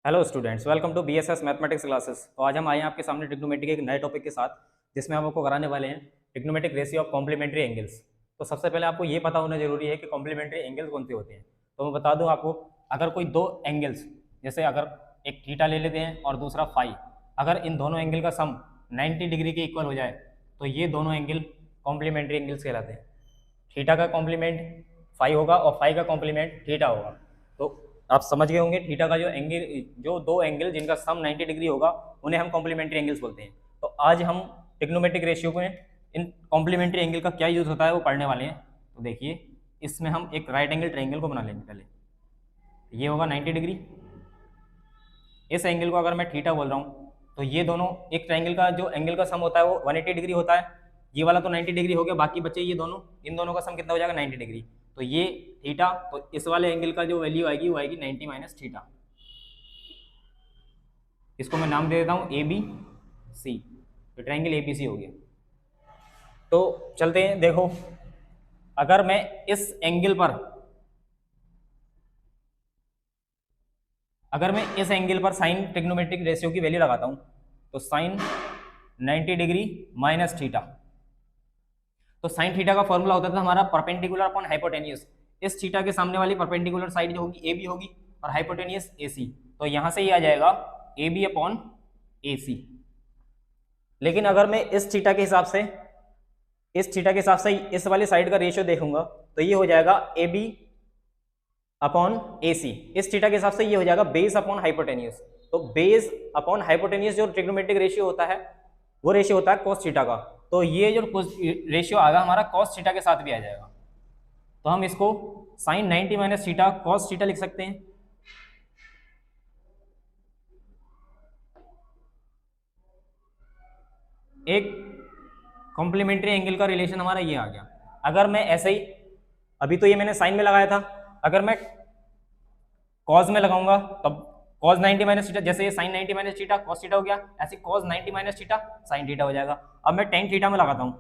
Hello students, welcome to BSS mathematics classes. तो आज हम आए हैं आपके सामने ट्रिग्नोमेट्री के एक नए टॉपिक के साथ, जिसमें हम आपको कराने वाले हैं trigonometric ratio of complementary angles. तो सबसे पहले आपको ये पता होना जरूरी है कि कॉम्प्लीमेंट्री एंगल्स कौन से होते हैं। तो मैं बता दूं आपको, अगर कोई दो एंगल्स, जैसे अगर एक थीटा ले लेते हैं और दूसरा फाई, अगर इन दोनों एंगल का सम 90 डिग्री के इक्वल हो जाए तो ये दोनों एंगल कॉम्प्लीमेंट्री एंगल्स कहलाते हैं। थीटा का कॉम्प्लीमेंट फाई होगा और फाई का कॉम्प्लीमेंट थीटा होगा। तो आप समझ गए होंगे, थीटा का जो एंगल, जो दो एंगल जिनका सम 90 डिग्री होगा उन्हें हम कॉम्प्लीमेंट्री एंगल्स बोलते हैं। तो आज हम ट्रिग्नोमेट्रिक रेशियो में इन कॉम्प्लीमेंट्री एंगल का क्या यूज होता है वो पढ़ने वाले हैं। तो देखिए, इसमें हम एक राइट एंगल ट्रायंगल को बना लेंगे। पहले ये होगा 90 डिग्री। इस एंगल को अगर मैं थीटा बोल रहा हूँ तो ये दोनों, एक ट्रायंगल का जो एंगल का सम होता है वो 180 डिग्री होता है। ये वाला तो 90 डिग्री हो गया, बाकी बचे ये दोनों, इन दोनों का सम कितना हो जाएगा 90 डिग्री। तो ये थीटा, तो इस वाले एंगल का जो वैल्यू आएगी वो आएगी 90 माइनस थीटा। इसको मैं नाम दे देता हूँ ए बी सी। तो ट्रायंगल ए बी सी हो गया। तो चलते हैं, देखो, अगर मैं इस एंगल पर, अगर मैं इस एंगल पर साइन ट्रिग्नोमेट्रिक रेशियो की वैल्यू लगाता हूं तो साइन 90 डिग्री माइनस थीटा। तो साइन थीटा का फॉर्मूला होता था हमारा परपेंडिकुलर अपॉन हाइपोटेनियस। इस थीटा के सामने वाली परपेंडिकुलर साइड जो होगी ए बी होगी और हाइपोटेनियस ए सी। तो यहां से ये आ जाएगा ए बी अपॉन ए सी। लेकिन अगर मैं इस थीटा के हिसाब से, इस थीटा के हिसाब से इस वाली साइड का रेशियो देखूंगा तो ये हो जाएगा ए बी अपॉन ए सी। इस थीटा के हिसाब से ये हो जाएगा बेस अपॉन हाइपोटेनियस। तो बेस अपॉन हाइपोटेनियस जो ट्रिग्नोमेट्रिक रेशियो होता है वो रेशियो होता है कॉस थीटा का। तो ये जो रेशियो आएगा हमारा कॉस थीटा के साथ भी आ जाएगा। तो हम इसको sine 90 minus theta cos theta लिख सकते हैं। एक कॉम्प्लीमेंट्री एंगल का रिलेशन हमारा ये आ गया। अगर मैं ऐसे ही, अभी तो ये मैंने साइन में लगाया था, अगर मैं कॉस में लगाऊंगा तब कॉस 90 माइनस थीटा, जैसे ये sine 90 minus theta cos theta हो गया, ऐसे cos 90 minus theta sine theta हो जाएगा। अब मैं टेन थीटा में लगाता हूं,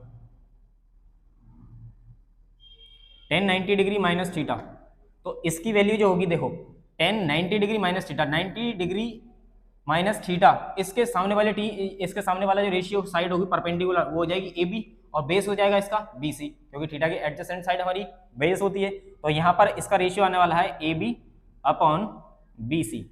टेन 90 डिग्री माइनस थीटा। तो इसकी वैल्यू जो होगी, देखो, ten 90 degree minus theta, 90 degree minus theta, इसके सामने वाले इसके सामने वाला जो रेशियो साइड होगी परपेंडिकुलर वो हो जाएगी ए बी और बेस हो जाएगा इसका बी सी, क्योंकि थीटा की एडजेसेंट साइड हमारी बेस होती है। तो यहाँ पर इसका रेशियो आने वाला है A B upon B C.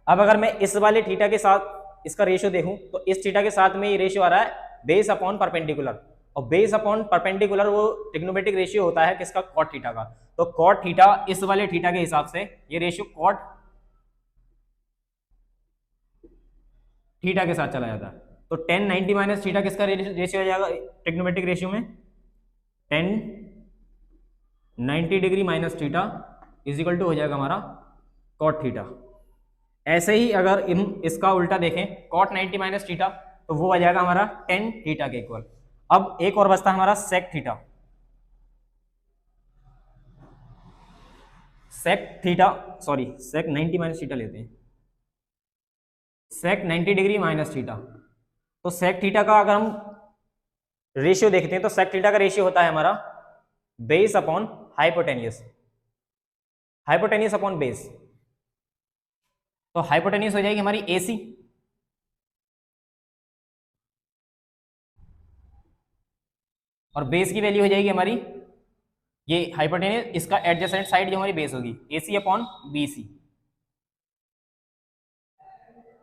अब अगर मैं इस वाले थीटा के साथ इसका रेशियो देखूं तो इस थीटा के साथ में ये रेशियो आ रहा है बेस अपॉन परपेंडिकुलर, और बेस अपॉन परपेंडिकुलर वो ट्रिग्नोमेट्रिक रेशियो होता है किसका, कॉट थीटा का। तो कॉट थीटा इस वाले थीटा के हिसाब से ये रेशियो कॉट थीटा के साथ चला जाता है। तो टेन 90 माइनस थीटा किसका रेशियो आ जाएगा ट्रिग्नोमेट्रिक रेशियो में, tan 90 degree minus theta is equal to हो जाएगा हमारा कॉट थीटा। ऐसे ही अगर इसका उल्टा देखें, कॉट 90 माइनस थीटा, तो वो आ जाएगा हमारा टेन थीटा के इक्वल। अब एक और बचता है हमारा sec theta. Sec theta, sorry, sec 90 minus theta लेते हैं, सेक 90 डिग्री माइनस थीटा। तो सेक थीटा का अगर हम रेशियो देखते हैं तो सेक थीटा का रेशियो होता है हमारा base upon hypotenuse, hypotenuse upon base. तो हाइपोटेनियस हो जाएगी हमारी एसी, और बेस की वैल्यू हो जाएगी हमारी ये हाइपोटेनियस, इसका एडजेसेंट साइड जो हमारी बेस होगी एसी अपॉन बीसी।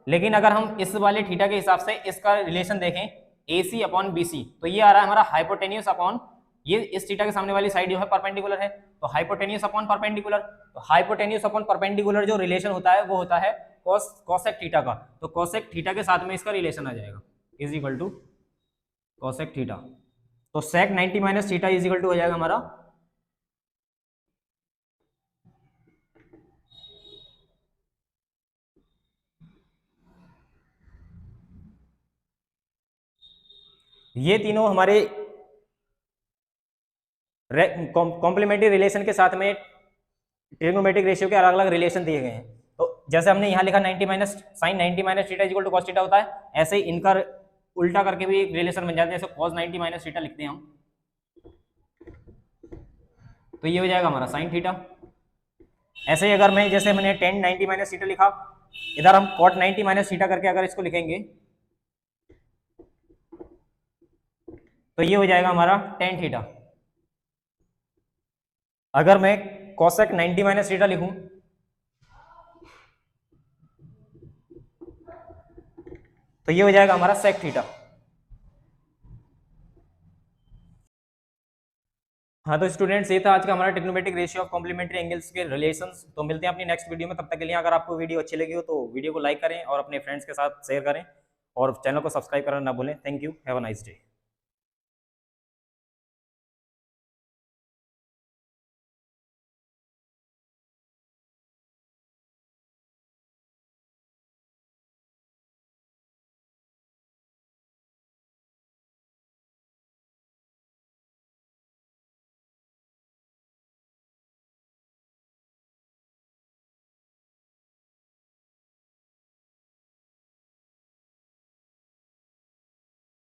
लेकिन अगर हम इस वाले थीटा के हिसाब से इसका रिलेशन देखें AC अपॉन BC, तो ये आ रहा है हमारा हाइपोटेनियस अपॉन, ये इस थीटा के सामने वाली साइड जो है परपेंडिकुलर है, तो हाइपोटेनियस अपॉन परपेंडिकुलर। तो हाइपोटेनियस अपॉन परपेंडिकुलर जो रिलेशन होता है वो होता है कोसेक थीटा का। तो कोसेक थीटा के साथ में इसका रिलेशन आ जाएगा is equal to cosec theta. तो sec 90 minus theta is equal to हो जाएगा हमारा ये तीनों हमारे कॉम्प्लीमेंट्री रिलेशन के साथ में ट्रिग्नोमेट्रिक रेशियो के अलग अलग रिलेशन दिए गए हैं। तो जैसे हमने यहाँ लिखा 90 minus sine 90 minus theta equal to cos theta होता है, ऐसे ही इनका उल्टा करके भी एक रिलेशन बन जाता है, जैसे कॉस 90 माइनस थीटा लिखते हैं हम, तो ये हो जाएगा हमारा साइन थीटा। ऐसे ही अगर मैं जैसे मैंने टेन 90 माइनस थीटा लिखा, इधर हम कॉट 90 माइनस थीटा करके अगर इसको लिखेंगे तो ये हो जाएगा हमारा टेन थीटा। अगर मैं कोसेक 90 माइनस थीटा लिखूं तो ये हो जाएगा हमारा सेक थीटा। हाँ तो स्टूडेंट्स, ये था आज का हमारा trigonometric ratio of complementary angles के रिलेशंस। तो मिलते हैं अपनी नेक्स्ट वीडियो में, तब तक के लिए अगर आपको वीडियो अच्छी लगी हो तो वीडियो को लाइक करें और अपने फ्रेंड्स के साथ शेयर करें और चैनल को सब्सक्राइब करना ना भूलें। Thank you, have a nice day.